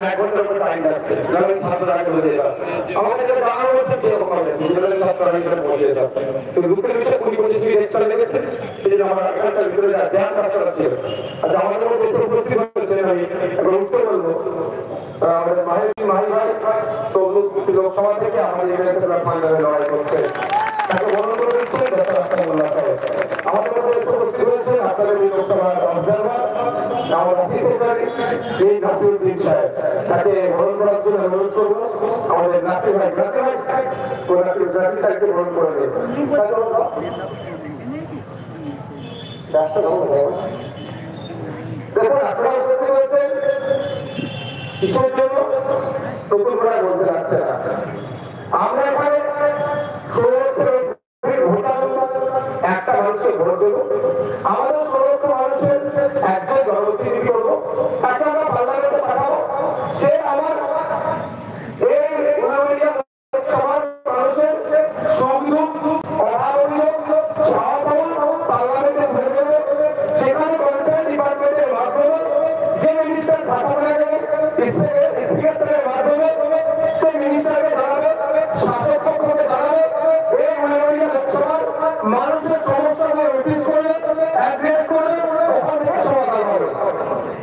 ঘন্টার মধ্যে টাইম লাগছে ছাত্ররা আগে বলে যেতাম আমাদের যেটা জানানো হচ্ছে সেরকম হবে ছাত্ররা এখানে পৌঁছে যেতাম কিন্তু দুঃখের বিষয় 20-25 মিনিট চলে লেগেছে সেই জন্য আমরা এখানকার ভিতরে ধ্যান কাজ করা ছিল। আচ্ছা আমাদের মধ্যে এসে উপস্থিত হয়েছেন আমি এখন উত্তর বলবো আমাদের মাহি ভাই তো লোকসভা থেকে আমাদের এমএসএ ফাইনালে লড়াই করছে তাকে বর্ণনা করে দিচ্ছে আমাদের মধ্যে এসে উপস্থিত হয়েছে আপনাদের লোকসভার অবজারভার আমার অফিস সেক্রেটারি এই নাসিরউদ্দিন সাহেব তাকে গ্রহণ করার জন্য অনুরোধ করবো আমাদের নাসির ভাই ও নাসির সাহেবকে গ্রহণ করে দেবে। দেখুন আপনারা উপস্থিত হয়েছেন কিসের জন্য নতুন করে বলতে লাগছে না আমরা এখানে 16 ভোটার একটা মানুষকে ভোট দেবো আমাদের 16 মানুষের একজন জনপ্রতিনিধি করবো তাকে আমরা পার্লামেন্টে পাঠাবো সে আমার এই লোকসভার মানুষের সুখ দুঃখ অভাব অভিযোগ চাওয়া পাওয়া পার্লামেন্টে ভরে দেবে সেখানে কনসার্ন ডিপার্টমেন্টের মাধ্যমে যে মিনিস্টার থাকা হয়ে যাবে স্পিকার সাহেবের মাধ্যমে সেই মিনিস্টারকে জানাবে শাসক পক্ষকে জানাবে এই মাননীয় লোকসভার মানুষের সমস্যাগুলো নোটিশ করলে অ্যাড্রেস করলে ওখান থেকে সমাধান হবে।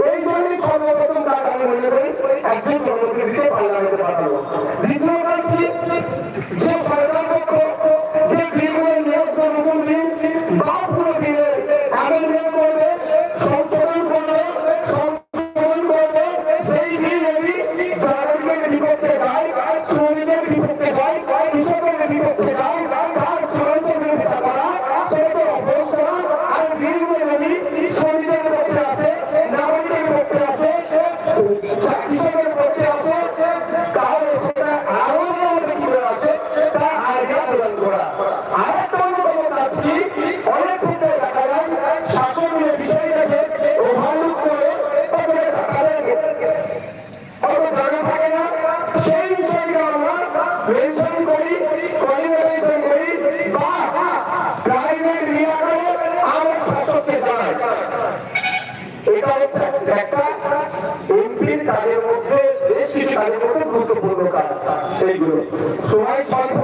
এই জন্যই সর্বপ্রথম কাজ আমি মনে করি একজন জনপ্রতিনিধিকে পার্লামেন্টে পাঠাবো। দ্বিতীয় কাজ যে সরকার পক্ষ যে বিলগুলো নিয়ে আসবে নতুন বিল বা পুরো বিলে অ্যামেন্ডমেন্ট করবে সংশোধন করবে সেই বিল যদি গভর্নমেন্টের বিপক্ষে যায় শ্রমিকের বিপক্ষে যায় কৃষকের বিপক্ষে যায় তার চূড়ান্ত বিরোধিতা করা সেটাকে অভ্যস্ত করা আর বিলগুলো যদি শ্রমিকের বিপক্ষে আসে নাগরিকের বিপক্ষে আসে কৃষকের বিপক্ষে আসে তাহলে সেটা আরো কিভাবে আছে তা আইডিয়া প্রদান করা। আরেকটা অন্যতম কাজ কি অনেক ক্ষেত্রে দেখা যায় শাসনের বিষয়টাকে ওভারলুক করে সেটা দেখা যায় অত জানা থাকে না সেই বিষয়টা আমরা মেনশন করি কোয়ালিফিকেশন করি বা প্রাইভেট রিয়া করে আমরা শাসককে জানাই। এটা হচ্ছে একটা এমপির কাজের মধ্যে বেশ কিছু কাজের মধ্যে গুরুত্বপূর্ণ কাজ এইগুলো সময় স্বল্প